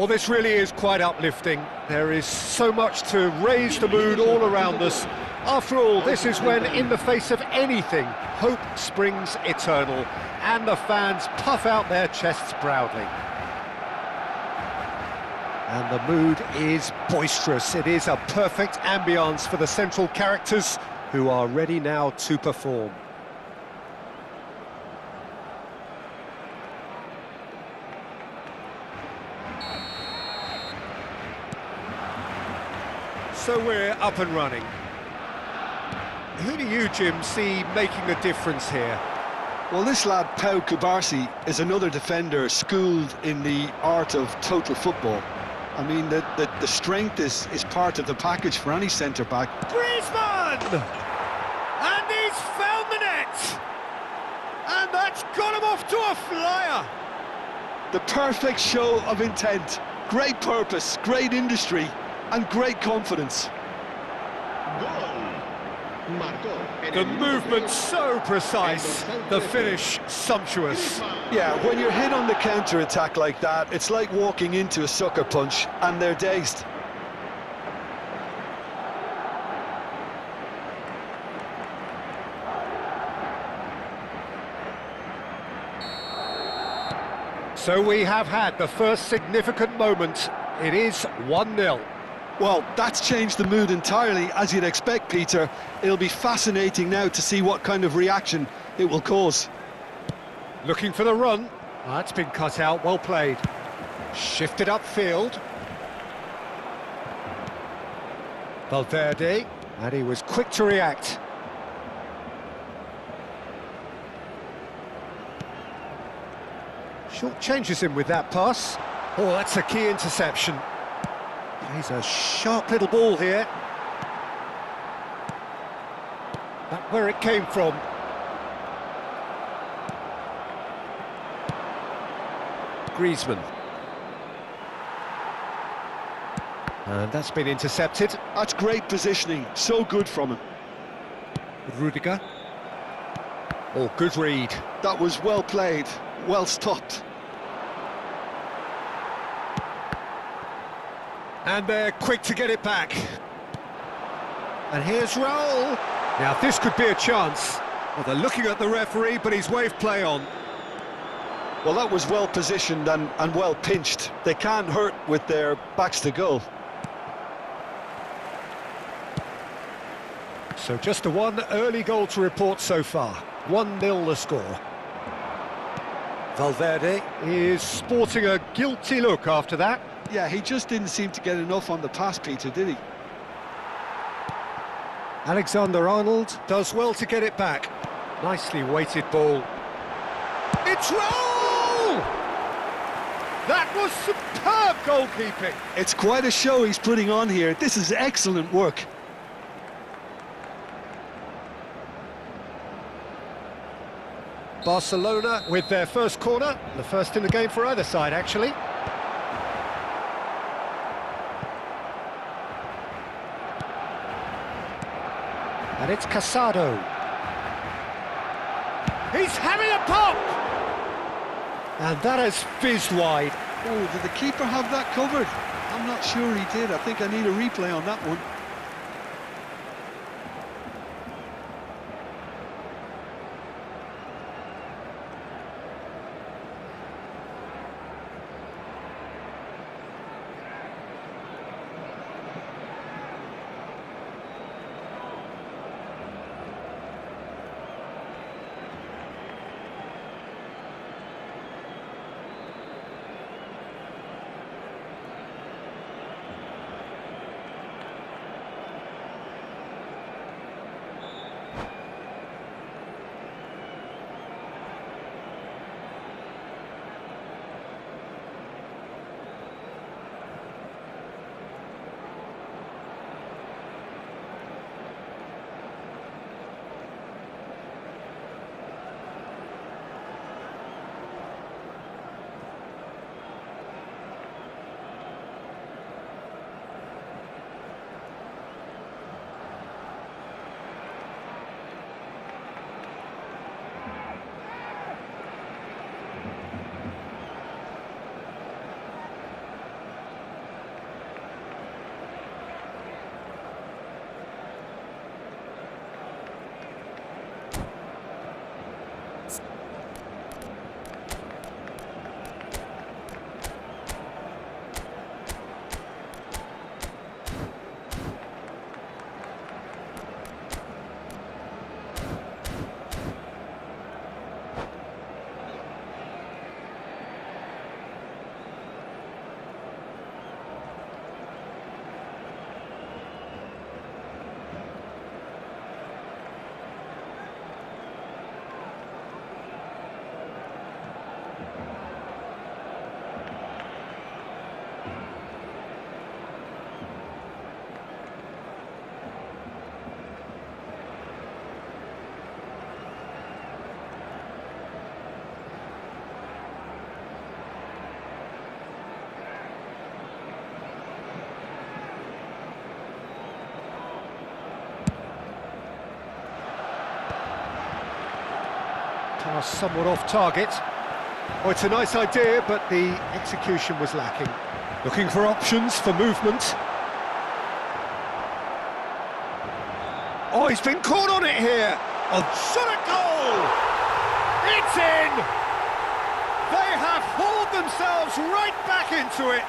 Well, this really is quite uplifting. There is so much to raise the mood all around us. After all, this is when, in the face of anything, hope springs eternal, and the fans puff out their chests proudly. And the mood is boisterous. It is a perfect ambience for the central characters, who are ready now to perform. So we're up and running. Who do you, Jim, see making a difference here? Well, this lad, Pau Kubarsi, is another defender schooled in the art of total football. I mean, the strength is part of the package for any centre-back. Griezmann! And he's found the net! And that's got him off to a flyer! The perfect show of intent, great purpose, great industry, and great confidence. The movement so precise, the finish sumptuous. Yeah, when you're hit on the counter-attack like that, it's like walking into a sucker punch, and they're dazed. So we have had the first significant moment. It is 1-0. Well, that's changed the mood entirely, as you'd expect, Peter. It'll be fascinating now to see what kind of reaction it will cause. Looking for the run. That's been cut out, well played. Shifted upfield. Valverde, and he was quick to react. Short changes him with that pass. Oh, that's a key interception. He's a sharp little ball here. That's where it came from. Griezmann. And that's been intercepted. That's great positioning, so good from him. Rudiger. Oh, good read. That was well played, well stopped. And they're quick to get it back. And here's Raul. Now this could be a chance. Well, they're looking at the referee, but he's waved play on. Well, that was well positioned and well pinched. They can't hurt with their backs to goal. So just the one early goal to report so far. 1-0 the score. Valverde is sporting a guilty look after that. Yeah, he just didn't seem to get enough on the pass, Peter, did he? Alexander-Arnold does well to get it back. Nicely weighted ball. It's Raul! That was superb goalkeeping. It's quite a show he's putting on here. This is excellent work. Barcelona with their first corner, the first in the game for either side, actually. And it's Casado. He's having a pop! And that has fizzed wide. Oh, did the keeper have that covered? I'm not sure he did. I think I need a replay on that one. pass somewhat off target. Oh, it's a nice idea, but the execution was lacking. Looking for options for movement. Oh, he's been caught on it here. Oh, shot at goal! It's in! They have hauled themselves right back into it.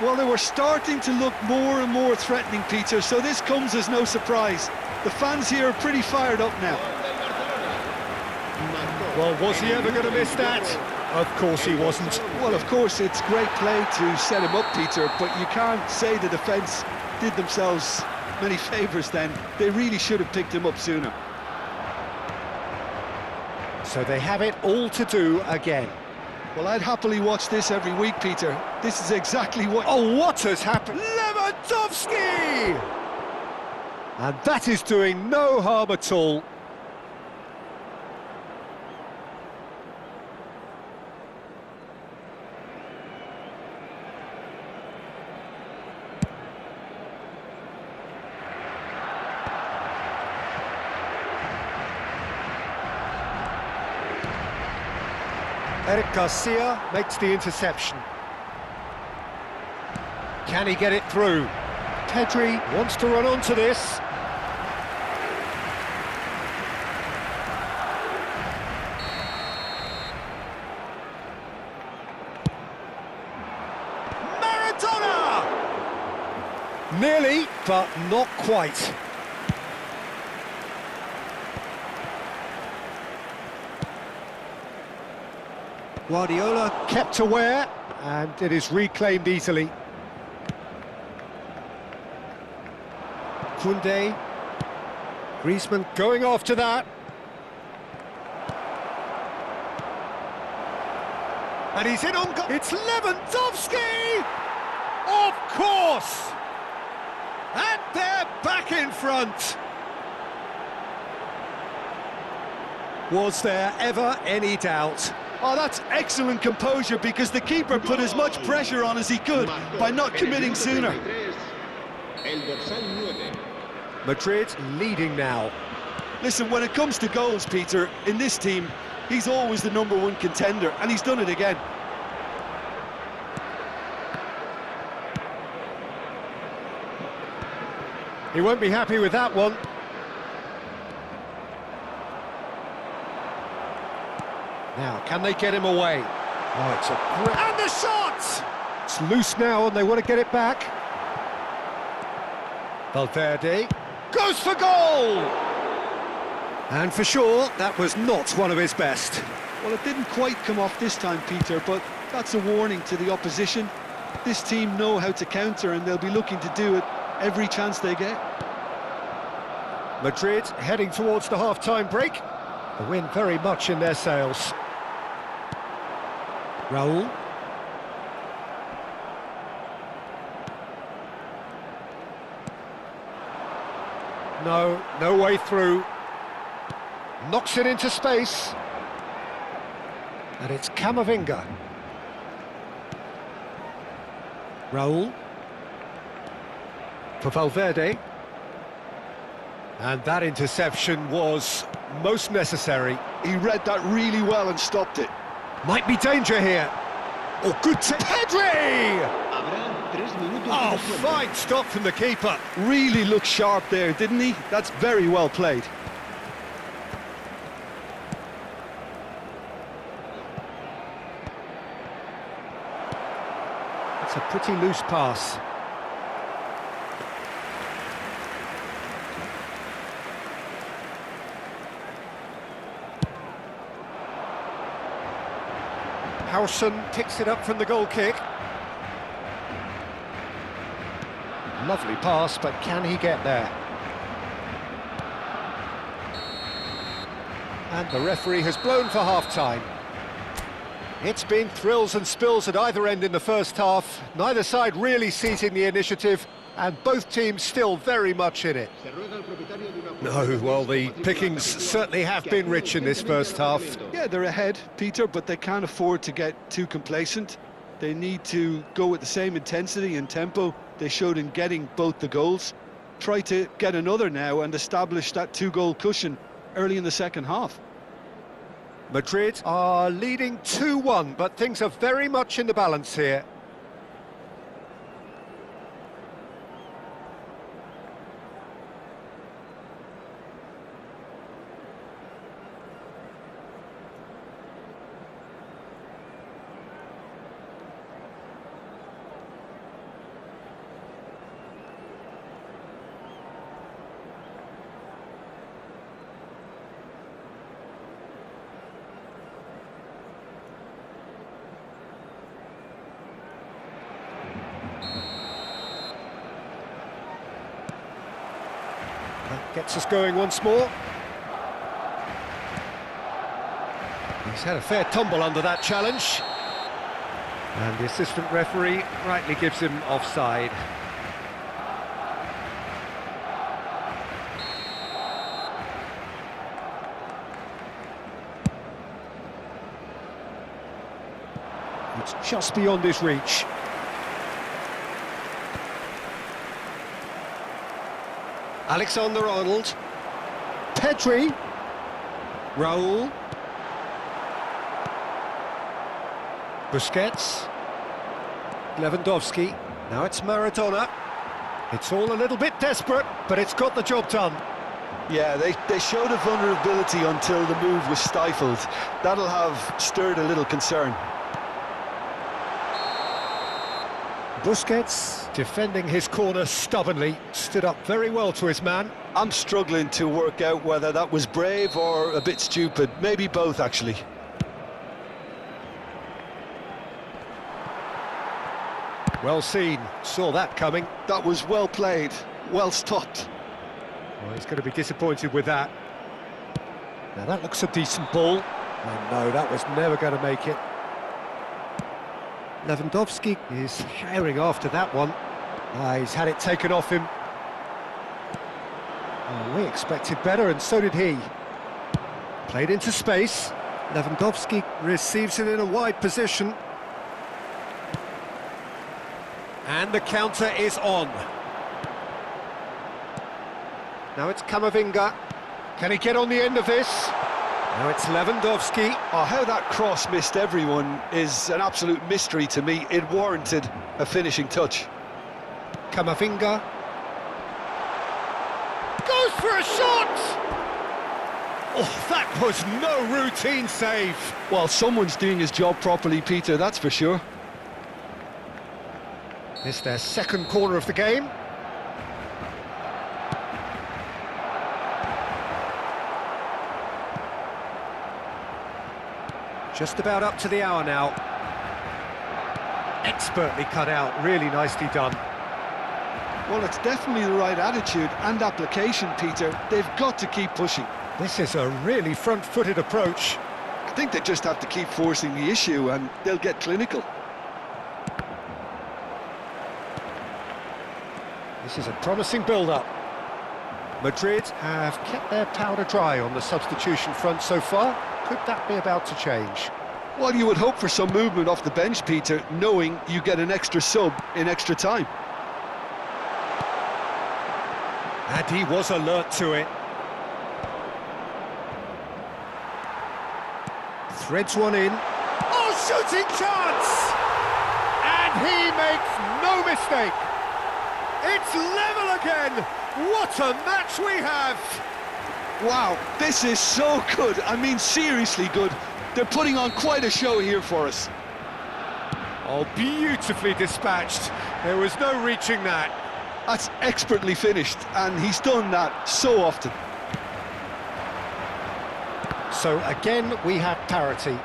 Well, they were starting to look more and more threatening, Peter, so this comes as no surprise. The fans here are pretty fired up now. Well, was he ever going to miss that? Of course he wasn't. Well, of course, it's great play to set him up, Peter, but you can't say the defence did themselves many favours then. They really should have picked him up sooner. So they have it all to do again. Well, I'd happily watch this every week, Peter. This is exactly what... Oh, what has happened? Lewandowski! And that is doing no harm at all. Eric Garcia makes the interception. Can he get it through? Pedri wants to run onto this. Maradona! Nearly, but not quite. Guardiola kept aware, and it is reclaimed easily. Koundé, Griezmann going after that. And he's in on goal. It's Lewandowski! Of course! And they're back in front. Was there ever any doubt? Oh, that's excellent composure, because the keeper put as much pressure on as he could by not committing sooner. Madrid leading now. Listen, when it comes to goals, Peter, in this team, he's always the #1 contender, and he's done it again. He won't be happy with that one. Now, can they get him away? Oh, it's a great... And the shot! It's loose now, and they want to get it back. Valverde goes for goal! And for sure, that was not one of his best. Well, it didn't quite come off this time, Peter, but that's a warning to the opposition. This team know how to counter, and they'll be looking to do it every chance they get. Madrid heading towards the half-time break. The win very much in their sails. Raul. No way through. Knocks it into space. And it's Camavinga. Raul. For Valverde. And that interception was most necessary. He read that really well and stopped it. Might be danger here. Oh, good Pedri! Oh, fine stop from the keeper. Really looked sharp there, didn't he? That's very well played. It's a pretty loose pass. Howson picks it up from the goal kick. Lovely pass, but can he get there? And the referee has blown for half-time. It's been thrills and spills at either end in the first half. Neither side really seizing the initiative, and both teams still very much in it. No, well, the pickings certainly have been rich in this first half. Yeah, they're ahead, Peter, but they can't afford to get too complacent. They need to go with the same intensity and tempo they showed in getting both the goals. Try to get another now and establish that 2-goal cushion early in the second half. Madrid are leading 2-1, but things are very much in the balance here. That gets us going once more. He's had a fair tumble under that challenge. And the assistant referee rightly gives him offside. It's just beyond his reach. Alexander-Arnold, Pedri, Raul, Busquets, Lewandowski, now it's Maradona. It's all a little bit desperate, but it's got the job done. Yeah, they showed a vulnerability until the move was stifled. That'll have stirred a little concern. Busquets, defending his corner stubbornly, stood up very well to his man. I'm struggling to work out whether that was brave or a bit stupid. Maybe both, actually. Well seen, saw that coming. That was well played, well stopped. Well, he's going to be disappointed with that. Now that looks a decent ball. And no, that was never going to make it. Lewandowski is herring after that one. He's had it taken off him. Oh, we expected better, and so did he. Played into space. Lewandowski receives it in a wide position. And the counter is on. Now it's Camavinga. Can he get on the end of this? Now it's Lewandowski. Oh, how that cross missed everyone is an absolute mystery to me. It warranted a finishing touch. Camavinga. Goes for a shot! Oh, that was no routine save. Well, someone's doing his job properly, Peter, that's for sure. It's their second corner of the game. Just about up to the hour now. Expertly cut out, really nicely done. Well, it's definitely the right attitude and application, Peter. They've got to keep pushing. This is a really front-footed approach. I think they just have to keep forcing the issue and they'll get clinical. This is a promising build-up. Madrid have kept their powder dry on the substitution front so far. Could that be about to change? Well, you would hope for some movement off the bench, Peter, knowing you get an extra sub in extra time. And he was alert to it. Threads one in. Oh, shooting chance! And he makes no mistake. It's level again. What a match we have! Wow, this is so good. I mean, seriously good. They're putting on quite a show here for us. Oh, beautifully dispatched. There was no reaching that. That's expertly finished, and he's done that so often. So again, we have parity.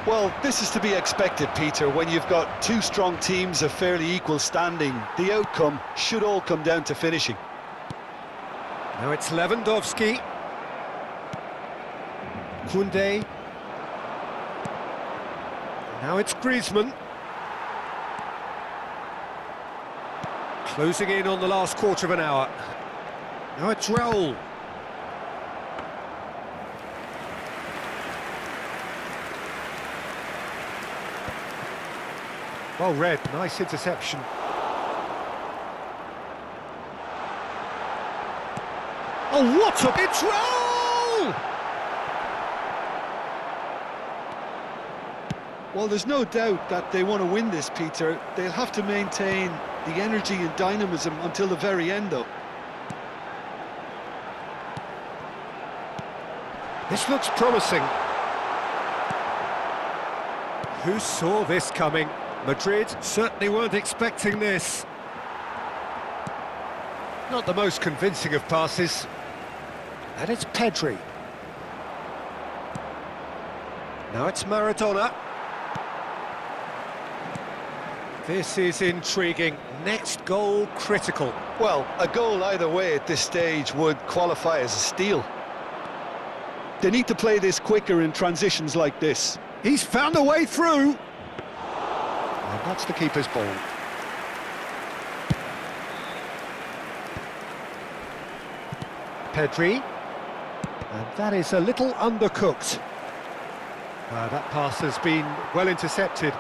Well, this is to be expected, Peter, when you've got two strong teams of fairly equal standing. The outcome should all come down to finishing. Now it's Lewandowski. Koundé. Now it's Griezmann. Closing in on the last quarter of an hour. Now it's Raul. Well read, nice interception. Oh, what a... It's Raul! Well, there's no doubt that they want to win this, Peter. They'll have to maintain the energy and dynamism until the very end, though. This looks promising. Who saw this coming? Madrid certainly weren't expecting this. Not the most convincing of passes. And it's Pedri. Now it's Maradona. This is intriguing. Next goal critical. Well, a goal either way at this stage would qualify as a steal. They need to play this quicker in transitions like this. He's found a way through. And that's the keeper's ball. Pedri. And that is a little undercooked. That pass has been well intercepted.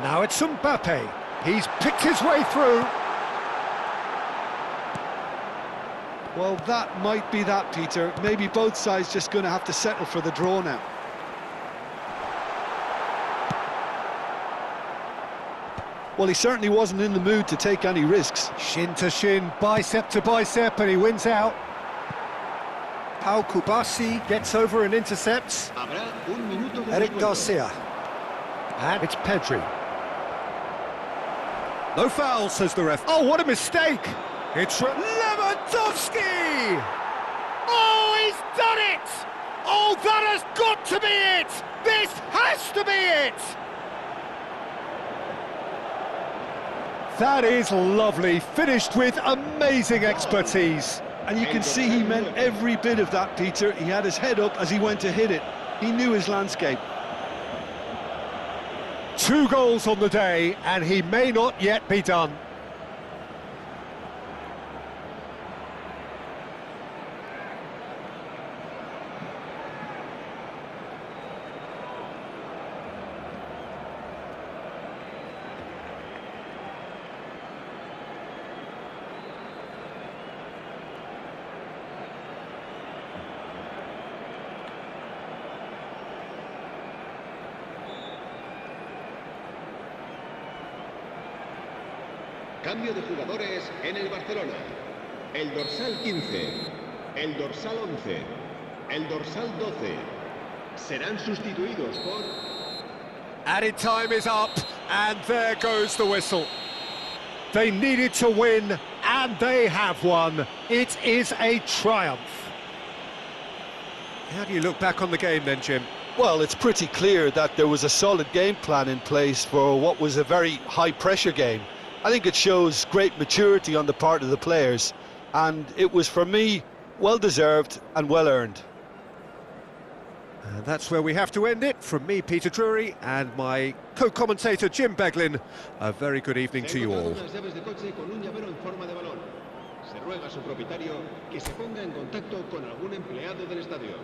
Now it's Mbappe. He's picked his way through. Well, that might be that, Peter. Maybe both sides just going to have to settle for the draw now. Well, he certainly wasn't in the mood to take any risks. Shin to shin, bicep to bicep, and he wins out. Pau Kubasi gets over and intercepts. Eric Garcia. And it's Pedri. No foul, says the ref. Oh, what a mistake! It's Lewandowski! Oh, he's done it! Oh, that has got to be it! This has to be it! That is lovely, finished with amazing expertise. And you can see he meant every bit of that, Peter. He had his head up as he went to hit it. He knew his landscape. 2 goals on the day, and he may not yet be done. Cambio de jugadores en el Barcelona. El dorsal 15, el dorsal 11, el dorsal 12 serán sustituidos por... Added time is up, and there goes the whistle. They needed to win, and they have won. It is a triumph. How do you look back on the game then, Jim? Well, it's pretty clear that there was a solid game plan in place for what was a very high-pressure game. I think it shows great maturity on the part of the players, and it was, for me, well-deserved and well-earned. And that's where we have to end it. From me, Peter Drury, and my co-commentator, Jim Beglin, a very good evening to you all. Se ruega a su propietario que se ponga en contacto con algún empleado del estadio.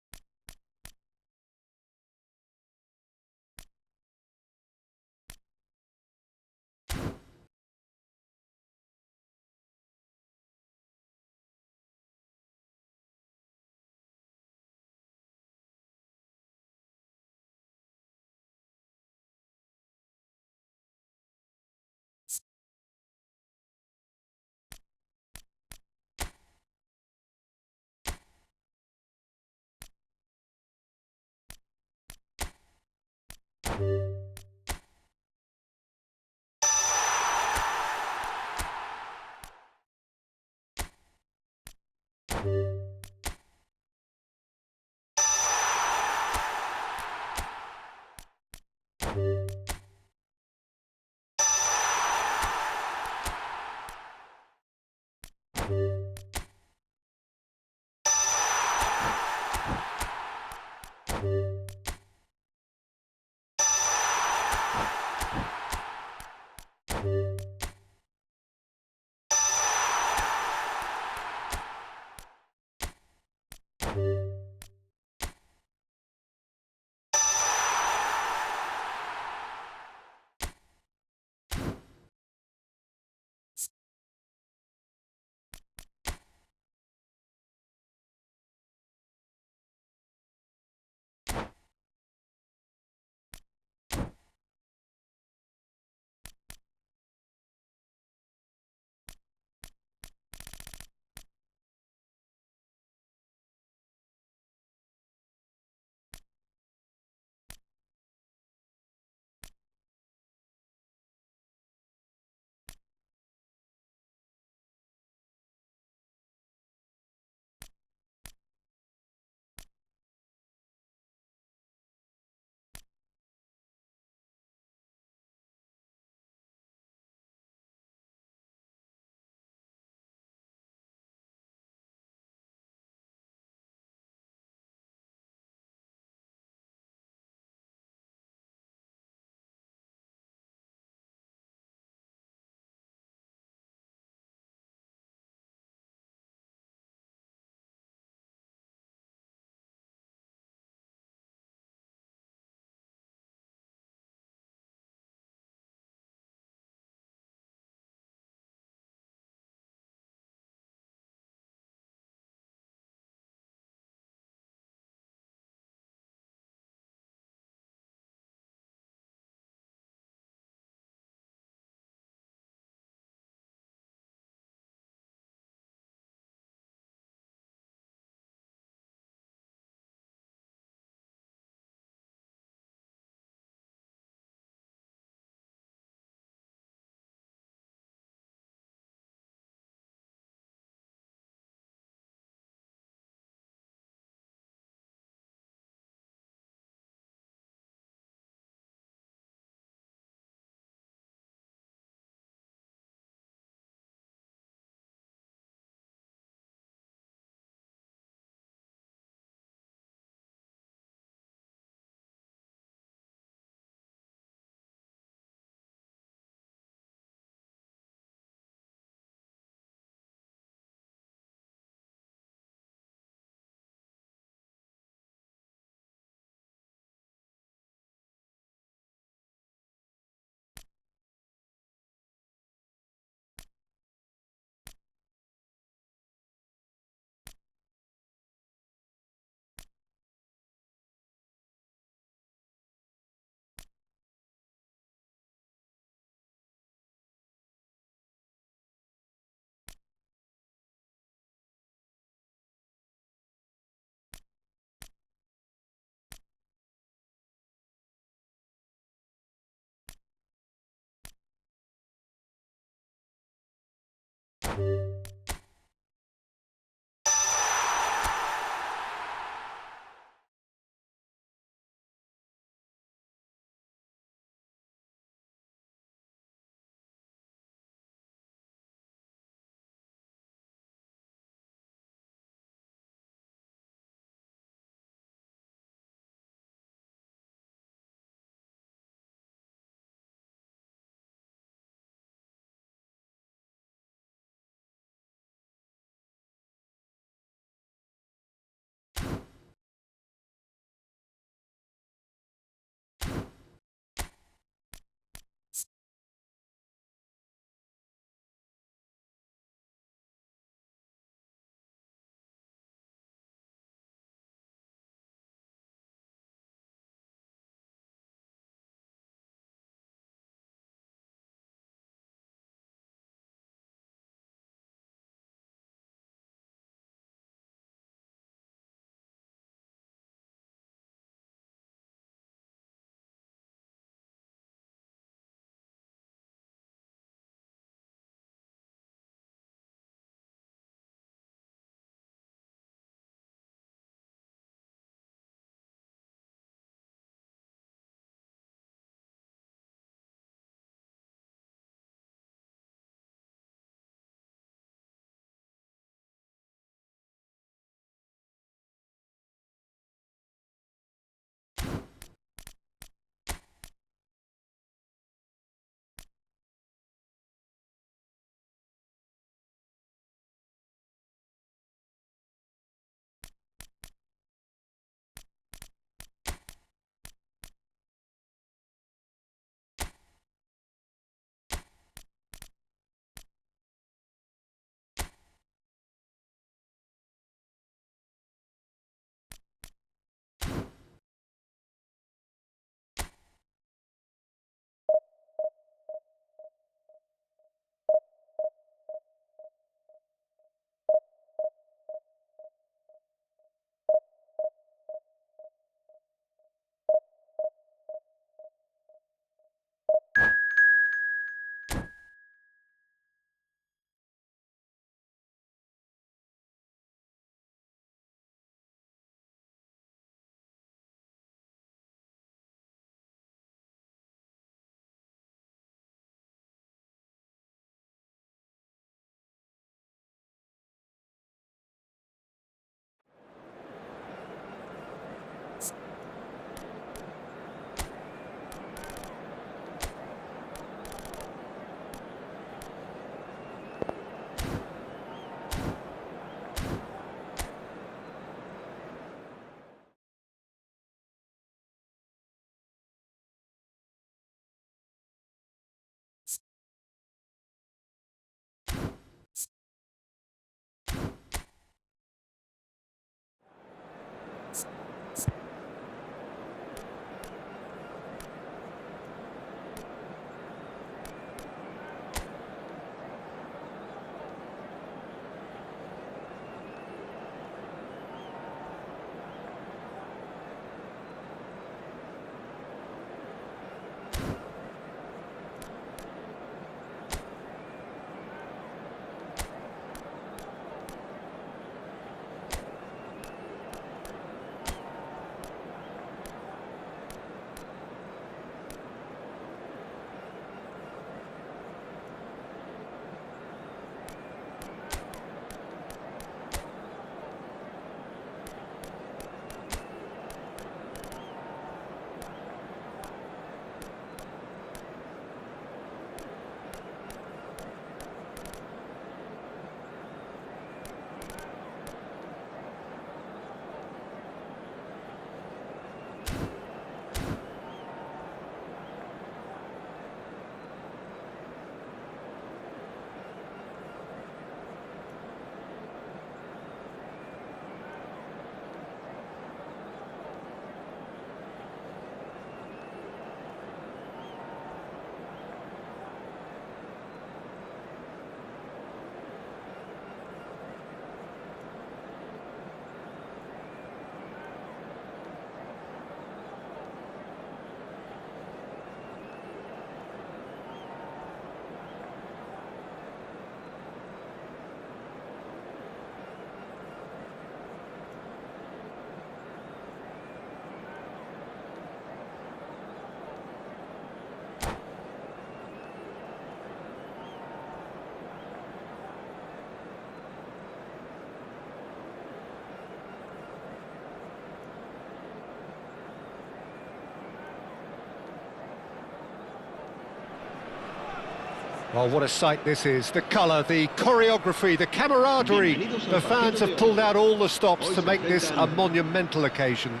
Well, what a sight this is. The colour, the choreography, the camaraderie. The fans have pulled out all the stops to make this a monumental occasion.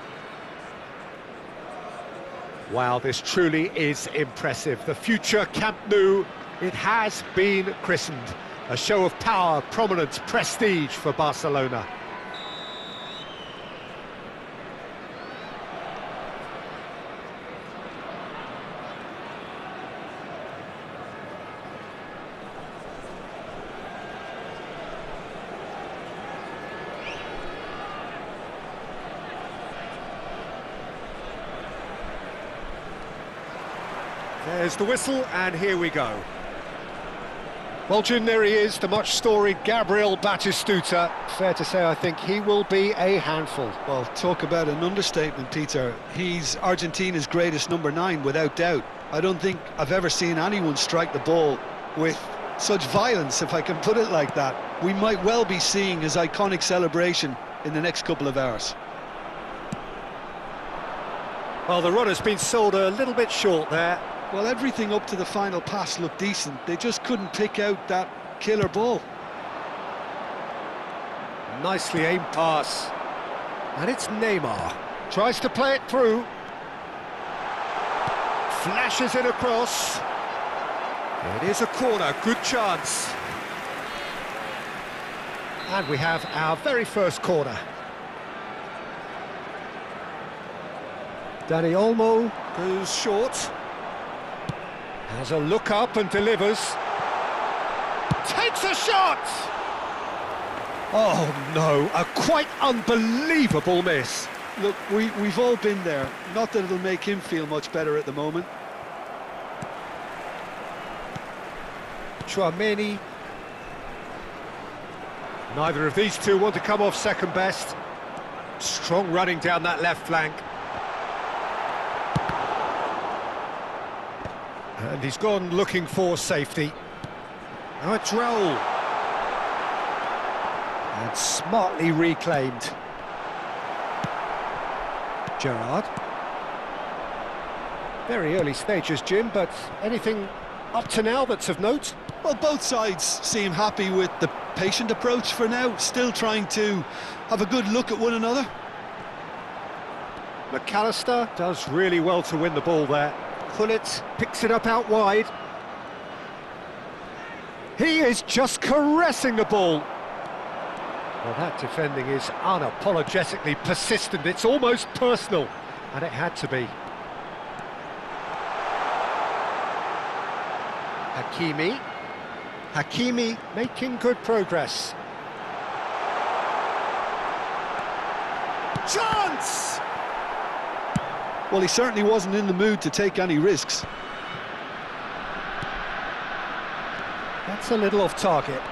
Wow, this truly is impressive. The future Camp Nou, it has been christened. A show of power, prominence, prestige for Barcelona. There's the whistle, and here we go. Well, Jim, there he is, the much-storied Gabriel Batistuta. Fair to say, I think he will be a handful. Well, talk about an understatement, Peter. He's Argentina's greatest number 9, without doubt. I don't think I've ever seen anyone strike the ball with such violence, if I can put it like that. We might well be seeing his iconic celebration in the next couple of hours. Well, the run has been sold a little bit short there. Well, everything up to the final pass looked decent. They just couldn't pick out that killer ball. Nicely aimed pass. And it's Neymar. Tries to play it through. Flashes it across. It is a corner, good chance. And we have our very first corner. Dani Olmo goes short. Has a look up and delivers. Takes a shot! Oh no, a quite unbelievable miss. Look, we've all been there. Not that it'll make him feel much better at the moment. Tchouaméni. Neither of these two want to come off second best. Strong running down that left flank. And he's gone looking for safety. Now it's Raul. And smartly reclaimed. Gerrard. Very early stages, Jim, but anything up to now that's of note? Well, both sides seem happy with the patient approach for now, still trying to have a good look at one another. McAllister does really well to win the ball there. Gullit picks it up out wide. He is just caressing the ball. Well, that defending is unapologetically persistent. It's almost personal, and it had to be. Hakimi making good progress. Chance! Well, he certainly wasn't in the mood to take any risks. That's a little off target.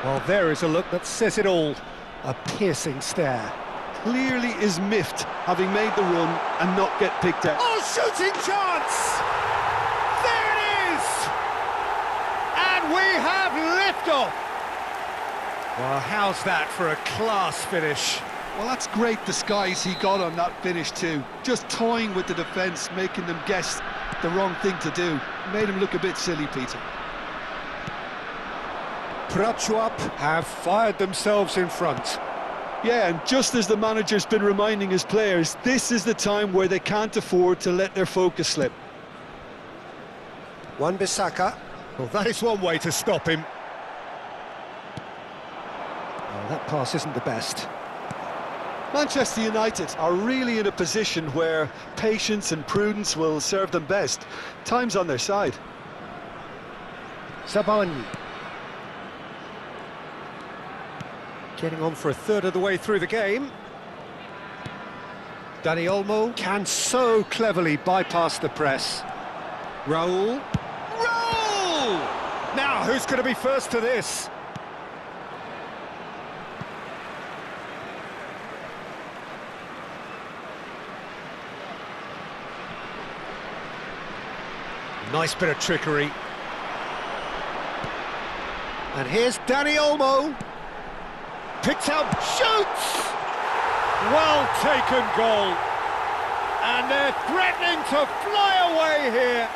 Well, there is a look that says it all. A piercing stare. Clearly is miffed, having made the run and not get picked out. Oh, shooting chance! There it is! And we have liftoff! Well, how's that for a class finish? Well, that's great disguise he got on that finish too. Just toying with the defence, making them guess the wrong thing to do. Made him look a bit silly, Peter. Prachuap have fired themselves in front. Yeah, and just as the manager's been reminding his players, this is the time where they can't afford to let their focus slip. Wan-Bissaka. Well, that is one way to stop him. Well, that pass isn't the best. Manchester United are really in a position where patience and prudence will serve them best. Time's on their side. Zabani. Getting on for a third of the way through the game. Dani Olmo can so cleverly bypass the press. Raul. Raul! Now, who's going to be first to this? Nice bit of trickery. And here's Dani Olmo. Picks out, shoots! Well taken goal. And they're threatening to fly away here.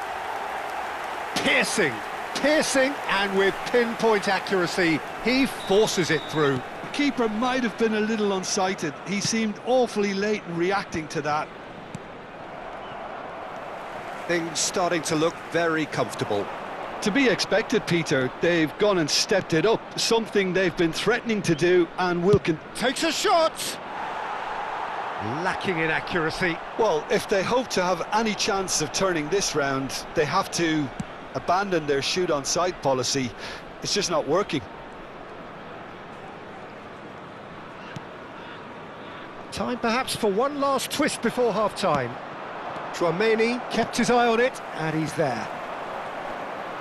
Piercing. Piercing and with pinpoint accuracy, he forces it through. The keeper might have been a little unsighted. He seemed awfully late in reacting to that. Things starting to look very comfortable. To be expected, Peter. They've gone and stepped it up, something they've been threatening to do and will Takes a shot! Lacking in accuracy. Well, if they hope to have any chance of turning this round, they have to abandon their shoot-on-sight policy. It's just not working. Time perhaps for one last twist before half-time. Chouameni kept his eye on it, and he's there.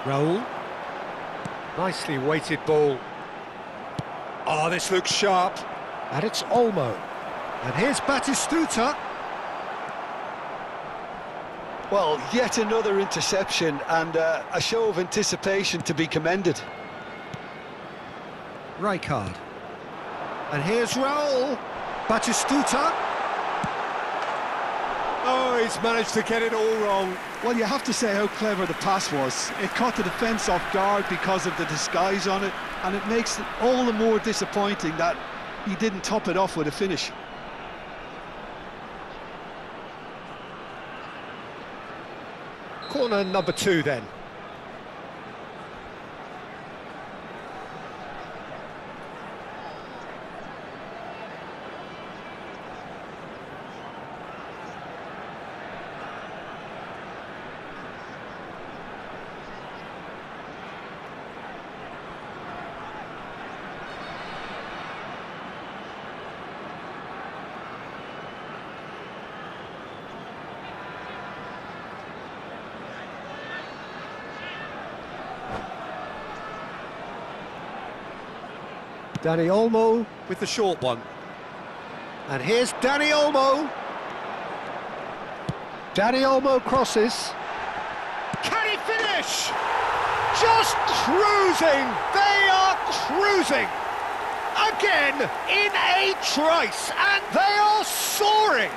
Raul. Nicely weighted ball. Oh, this looks sharp. And it's Olmo. And here's Batistuta. Well, yet another interception and a show of anticipation to be commended. Rijkaard. And here's Raul. Batistuta. Oh, he's managed to get it all wrong. Well, you have to say how clever the pass was. It caught the defence off guard because of the disguise on it, and it makes it all the more disappointing that he didn't top it off with a finish. Corner number 2 then. Dani Olmo with the short one. And here's Dani Olmo. Dani Olmo crosses. Can he finish? Just cruising. They are cruising. Again in a trice, and they are soaring.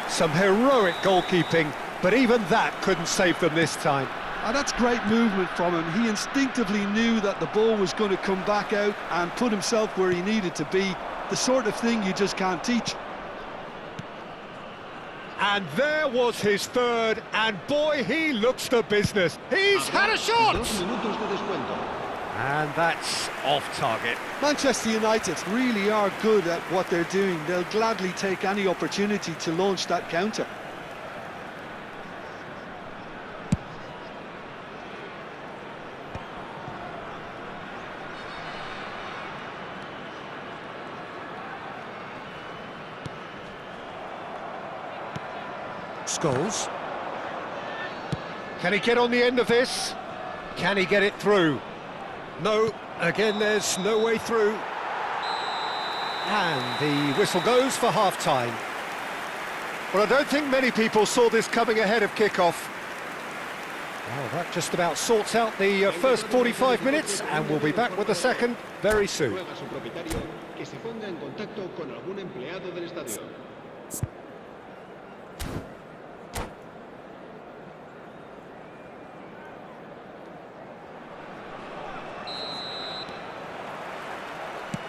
Some heroic goalkeeping, but even that couldn't save them this time. And that's great movement from him. He instinctively knew that the ball was going to come back out and put himself where he needed to be. The sort of thing you just can't teach. And there was his third, and boy, he looks the business. He's had a shot! And that's off target. Manchester United really are good at what they're doing. They'll gladly take any opportunity to launch that counter. Scholes. Can he get on the end of this? Can he get it through? No, again there's no way through. And the whistle goes for half-time. Well, I don't think many people saw this coming ahead of kick-off. Well, that just about sorts out the first 45 minutes, and we'll be back with the second very soon.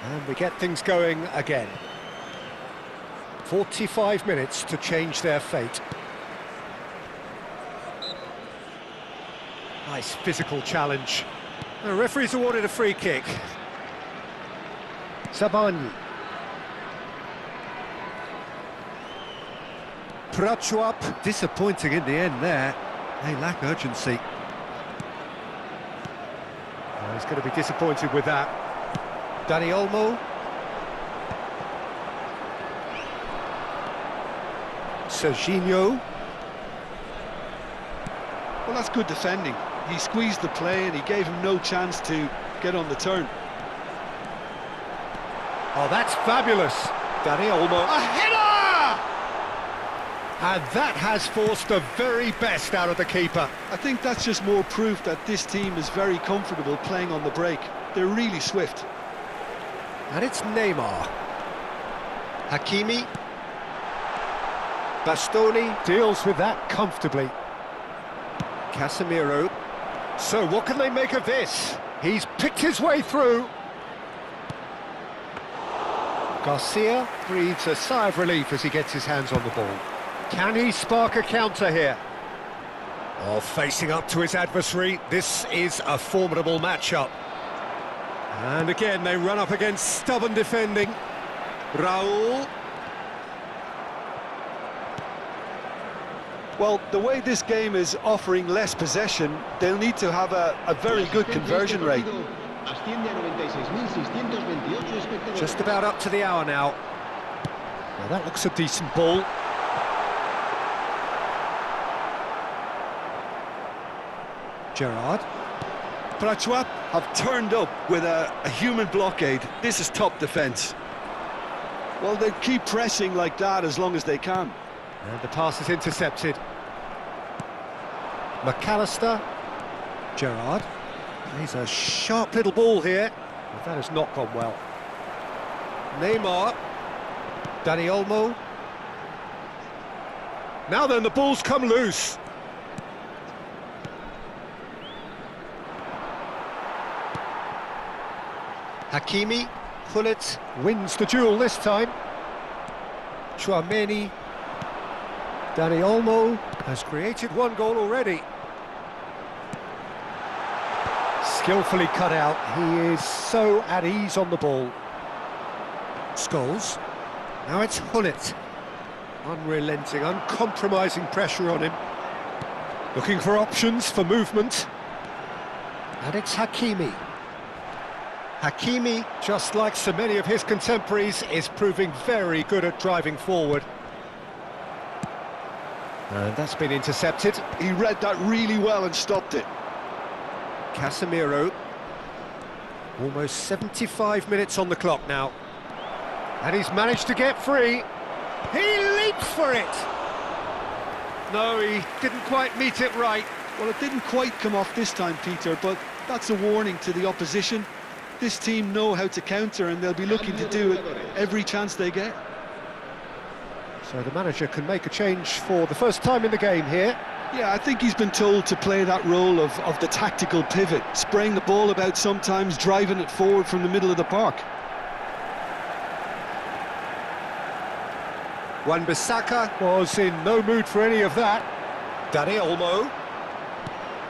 And we get things going again. 45 minutes to change their fate. Nice physical challenge. The referee's awarded a free kick. Sabani. Prachuap, disappointing in the end there. They lack urgency. Oh, he's going to be disappointed with that. Dani Olmo. Serginho. Well, that's good defending. He squeezed the play and he gave him no chance to get on the turn. Oh, that's fabulous. Dani Olmo. A header! And that has forced the very best out of the keeper. I think that's just more proof that this team is very comfortable playing on the break. They're really swift. And it's Neymar. Hakimi. Bastoni deals with that comfortably. Casemiro. So what can they make of this? He's picked his way through. Garcia breathes a sigh of relief as he gets his hands on the ball. Can he spark a counter here? Oh, facing up to his adversary, this is a formidable matchup. And again, they run up against stubborn defending. Raul. Well, the way this game is offering less possession, they'll need to have a very good conversion rate. Just about up to the hour now. Well, that looks a decent ball. Gerrard. Prachuap have turned up with a human blockade. This is top defence. Well, they keep pressing like that as long as they can. And the pass is intercepted. McAllister. Gerrard. He's a sharp little ball here. But that has not gone well. Neymar. Dani Olmo. Now then, the ball's come loose. Hakimi. Gullit wins the duel this time. Tchouaméni. Dani Olmo has created one goal already. Skillfully cut out. He is so at ease on the ball. Scholes. Now it's Gullit. Unrelenting, uncompromising pressure on him. Looking for options for movement. And it's Hakimi. Hakimi, just like so many of his contemporaries, is proving very good at driving forward. And that's been intercepted. He read that really well and stopped it. Casemiro. Almost 75 minutes on the clock now. And he's managed to get free. He leaps for it! No, he didn't quite meet it right. Well, it didn't quite come off this time, Peter, but that's a warning to the opposition. This team know how to counter and they'll be looking to do it every chance they get. So the manager can make a change for the first time in the game here. Yeah, I think he's been told to play that role of the tactical pivot, spraying the ball about sometimes, driving it forward from the middle of the park. Wan-Bissaka was in no mood for any of that. Dani Olmo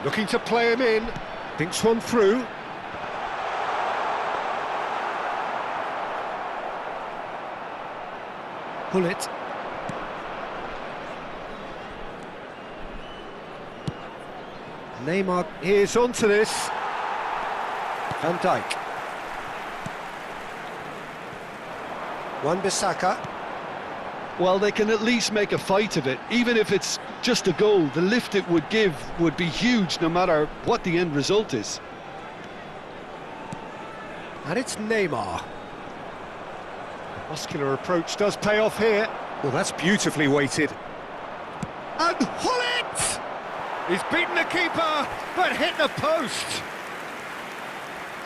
looking to play him in, thinks one through. Gullit. Neymar is onto this. Van Dijk. Wan-Bissaka. Well, they can at least make a fight of it. Even if it's just a goal, the lift it would give would be huge no matter what the end result is. And it's Neymar. The muscular approach does pay off here. Well, that's beautifully weighted. And Gullit! He's beaten the keeper, but hit the post.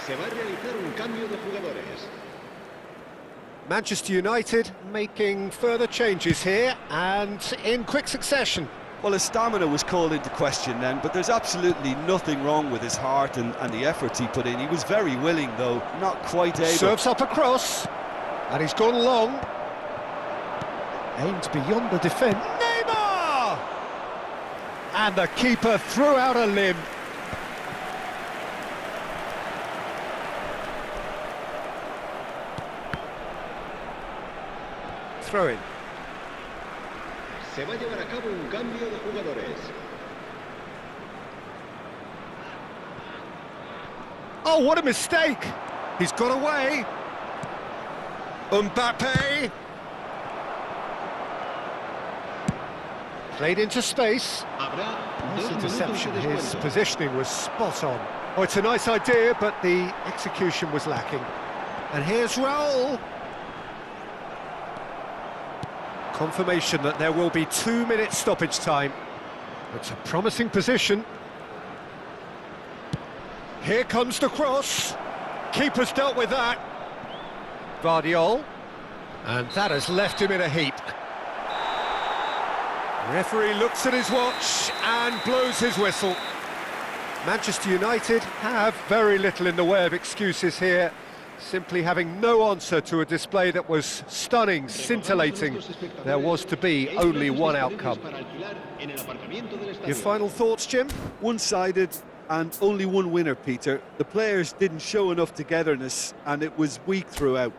Se va a realizar un cambio de jugadores. Manchester United making further changes here and in quick succession. Well, his stamina was called into question then, but there's absolutely nothing wrong with his heart and the efforts he put in. He was very willing, though, not quite able. Serves up a cross, and he's gone long. Aimed beyond the defence. Neymar! And the keeper threw out a limb. Throw in. Se va a llevar a cabo un cambio de jugadores. Oh, what a mistake! He's got away. Mbappe. Played into space. Habrá Nice 2 interception. minutos de His descuento. positioning was spot on. Oh, it's a nice idea, but the execution was lacking. And here's Raul. Confirmation that there will be 2 minutes stoppage time. It's a promising position. Here comes the cross. Keeper's dealt with that. Vardiol. And that has left him in a heap. Referee looks at his watch and blows his whistle. Manchester United have very little in the way of excuses here, simply having no answer to a display that was stunning, scintillating. There was to be only one outcome. Your final thoughts, Jim? One-sided and only one winner, Peter. The players didn't show enough togetherness and it was weak throughout.